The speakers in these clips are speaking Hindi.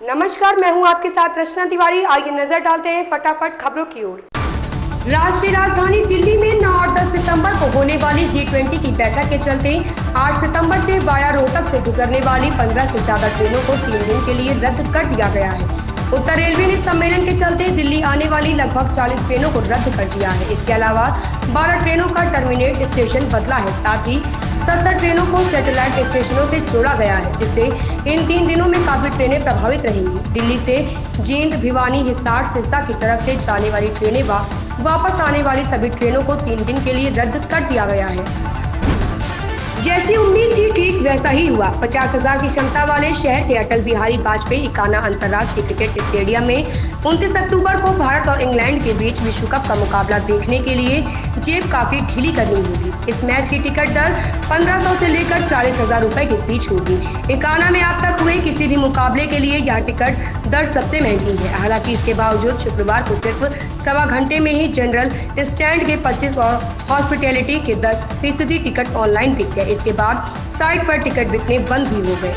नमस्कार, मैं हूं आपके साथ रचना तिवारी। आइए नजर डालते हैं फटाफट खबरों की ओर। राष्ट्रीय राजधानी दिल्ली में 9 और 10 सितंबर को होने वाली G20 की बैठक के चलते 8 सितंबर से वाया रोहतक से गुजरने वाली 15 से ज्यादा ट्रेनों को 3 दिन के लिए रद्द कर दिया गया है। उत्तर रेलवे ने सम्मेलन के चलते दिल्ली आने वाली लगभग 40 ट्रेनों को रद्द कर दिया है। इसके अलावा 12 ट्रेनों का टर्मिनेट स्टेशन बदला है। साथ ही 70 ट्रेनों को सैटेलाइट स्टेशनों से जोड़ा गया है, जिससे इन 3 दिनों में काफी ट्रेनें प्रभावित रहेंगी। दिल्ली से जींद, भिवानी, हिसार, सिरसा की तरफ से जाने वाली ट्रेनें वापस आने वाली सभी ट्रेनों को 3 दिन के लिए रद्द कर दिया गया है। जैसी उम्मीद थी ठीक वैसा ही हुआ। 50,000 की क्षमता वाले शहर के अटल बिहारी वाजपेयी इकाना अंतर्राष्ट्रीय क्रिकेट स्टेडियम में 29 अक्टूबर को भारत और इंग्लैंड के बीच विश्व कप का मुकाबला देखने के लिए जेब काफी ढीली करनी होगी। इस मैच की टिकट दर 1500 से लेकर 40,000 रुपए के बीच होगी। इकाना में अब तक हुए किसी भी मुकाबले के लिए यह टिकट दर सबसे महंगी है। हालांकि इसके बावजूद शुक्रवार को सिर्फ सवा घंटे में ही जनरल स्टैंड के 25 और हॉस्पिटैलिटी के 10% टिकट ऑनलाइन बिक गए। इसके बाद साइट पर टिकट बिकने बंद भी हो गए।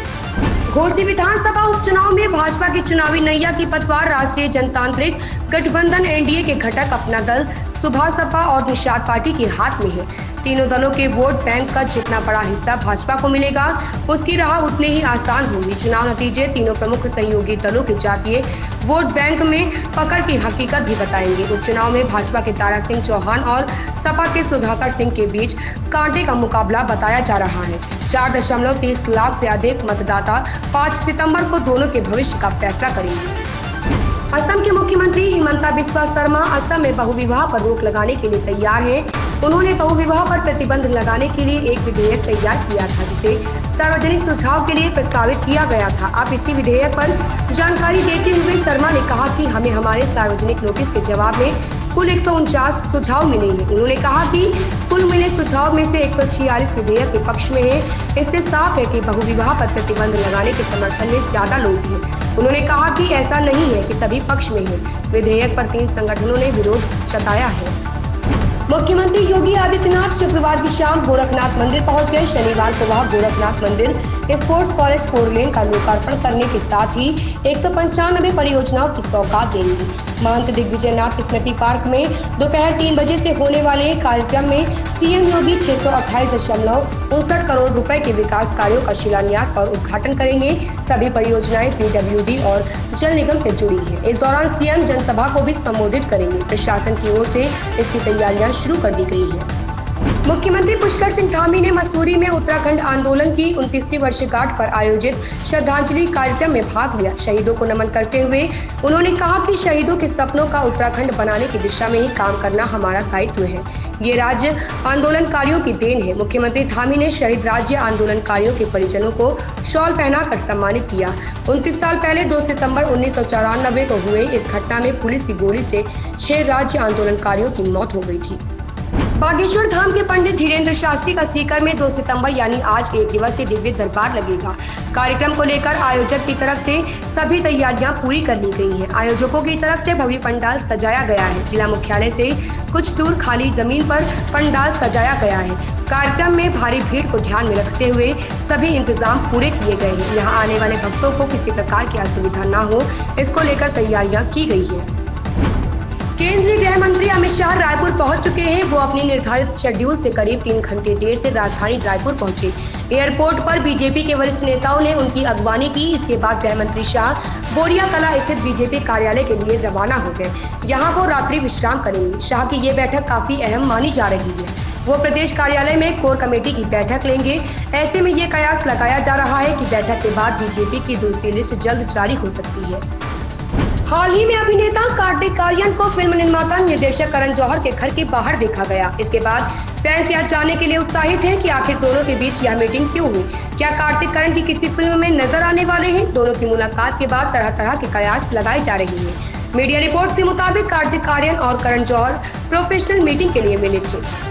घोसी विधानसभा उपचुनाव में भाजपा की चुनावी नैया की पतवार राष्ट्रीय जनतांत्रिक गठबंधन एनडीए के घटक अपना दल, सुभाष सपा और निषाद पार्टी के हाथ में है। तीनों दलों के वोट बैंक का जितना बड़ा हिस्सा भाजपा को मिलेगा, उसकी राह उतनी ही आसान होगी। चुनाव नतीजे तीनों प्रमुख सहयोगी दलों के जातीय वोट बैंक में पकड़ की हकीकत भी बताएंगे। उपचुनाव में भाजपा के तारा सिंह चौहान और सपा के सुधाकर सिंह के बीच कांटे का मुकाबला बताया जा रहा है। 4.30 लाख से अधिक मतदाता 5 सितंबर को दोनों के भविष्य का फैसला करेंगे। असम के मुख्यमंत्री हिमंता बिस्वा शर्मा असम में बहुविवाह पर रोक लगाने के लिए तैयार हैं। उन्होंने बहुविवाह पर प्रतिबंध लगाने के लिए एक विधेयक तैयार किया था, जिसे सार्वजनिक सुझाव के लिए प्रस्तावित किया गया था। अब इसी विधेयक पर जानकारी देते हुए शर्मा ने कहा कि हमें हमारे सार्वजनिक नोटिस के जवाब में कुल 149 सुझाव मिले हैं। उन्होंने कहा कि कुल मिले सुझाव में से 146 विधेयक के पक्ष में है। इससे साफ है कि बहुविवाह पर प्रतिबंध लगाने के समर्थन में ज्यादा लोग हैं। उन्होंने कहा कि ऐसा नहीं है कि सभी पक्ष में है। विधेयक पर 3 संगठनों ने विरोध जताया है। मुख्यमंत्री योगी आदित्यनाथ शुक्रवार की शाम गोरखनाथ मंदिर पहुंच गए। शनिवार को वहां गोरखनाथ मंदिर स्पोर्ट्स कॉलेज 4 लेन का लोकार्पण करने के साथ ही 195 परियोजनाओं की सौगात देंगे। महंत दिग्विजयनाथ स्मृति पार्क में दोपहर 3 बजे से होने वाले कार्यक्रम में सीएम योगी 628.59 करोड़ रुपए के विकास कार्यों का शिलान्यास और उद्घाटन करेंगे। सभी परियोजनाएं पीडब्ल्यूडी और जल निगम से जुड़ी हैं। इस दौरान सीएम जनसभा को भी संबोधित करेंगे। प्रशासन की ओर से इसकी तैयारियां शुरू कर दी गई है। मुख्यमंत्री पुष्कर सिंह धामी ने मसूरी में उत्तराखंड आंदोलन की 29वीं वर्षगांठ पर आयोजित श्रद्धांजलि कार्यक्रम में भाग लिया। शहीदों को नमन करते हुए उन्होंने कहा कि शहीदों के सपनों का उत्तराखंड बनाने की दिशा में ही काम करना हमारा दायित्व है। ये राज्य आंदोलनकारियों की देन है। मुख्यमंत्री धामी ने शहीद राज्य आंदोलनकारियों के परिजनों को शॉल पहनाकर सम्मानित किया। 29 साल पहले 2 सितंबर 1994 को हुए इस घटना में पुलिस की गोली से 6 राज्य आंदोलनकारियों की मौत हो गई थी। बागेश्वर धाम के पंडित धीरेन्द्र शास्त्री का सीकर में 2 सितंबर यानी आज 1 दिवसीय दिव्य दरबार लगेगा। कार्यक्रम को लेकर आयोजक की तरफ से सभी तैयारियां पूरी कर ली गई हैं। आयोजकों की तरफ से भव्य पंडाल सजाया गया है। जिला मुख्यालय से कुछ दूर खाली जमीन पर पंडाल सजाया गया है। कार्यक्रम में भारी भीड़ को ध्यान में रखते हुए सभी इंतजाम पूरे किए गए हैं। यहाँ आने वाले भक्तों को किसी प्रकार की असुविधा न हो, इसको लेकर तैयारियां की गई है। केंद्रीय गृह मंत्री अमित शाह रायपुर पहुंच चुके हैं। वो अपनी निर्धारित शेड्यूल से करीब 3 घंटे देर से राजधानी रायपुर पहुंचे। एयरपोर्ट पर बीजेपी के वरिष्ठ नेताओं ने उनकी अगवानी की। इसके बाद गृह मंत्री शाह बोरिया कला स्थित बीजेपी कार्यालय के लिए रवाना हो गए। यहाँ वो रात्रि विश्राम करेंगे। शाह की ये बैठक काफी अहम मानी जा रही है। वो प्रदेश कार्यालय में कोर कमेटी की बैठक लेंगे। ऐसे में ये कयास लगाया जा रहा है कि बैठक के बाद बीजेपी की दूसरी लिस्ट जल्द जारी हो सकती है। हाल ही में अभिनेता कार्तिक आर्यन को फिल्म निर्माता निर्देशक करण जौहर के घर के बाहर देखा गया। इसके बाद फैंस यह जानने के लिए उत्साहित हैं कि आखिर दोनों के बीच यह मीटिंग क्यों हुई। क्या कार्तिक करण की किसी फिल्म में नजर आने वाले हैं? दोनों की मुलाकात के बाद तरह तरह के कयास लगाए जा रहे हैं। मीडिया रिपोर्ट के मुताबिक कार्तिक आर्यन और करण जौहर प्रोफेशनल मीटिंग के लिए मिले थे।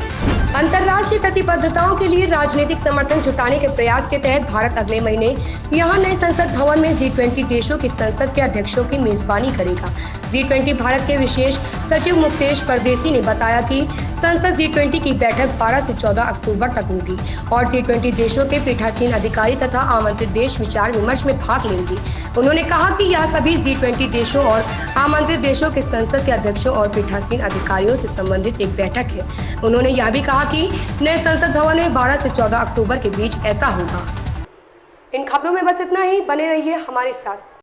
अंतर्राष्ट्रीय प्रतिबद्धताओं के लिए राजनीतिक समर्थन जुटाने के प्रयास के तहत भारत अगले महीने यहां नए संसद भवन में G20 देशों की संसद के अध्यक्षों की मेजबानी करेगा। G20 भारत के विशेष सचिव मुक्तेश परदेसी ने बताया कि संसद G20 की बैठक 12 से 14 अक्टूबर तक होगी और G20 देशों के पीठासीन अधिकारी तथा आमंत्रित देश विचार विमर्श में भाग लेंगे। उन्होंने कहा कि यह सभी G20 देशों और आमंत्रित देशों के संसद के अध्यक्षों और पीठासीन अधिकारियों से संबंधित एक बैठक है। उन्होंने यह भी कहा कि नए संसद भवन में 12 से 14 अक्टूबर के बीच ऐसा होगा। इन खबरों में बस इतना ही, बने रहिए हमारे साथ।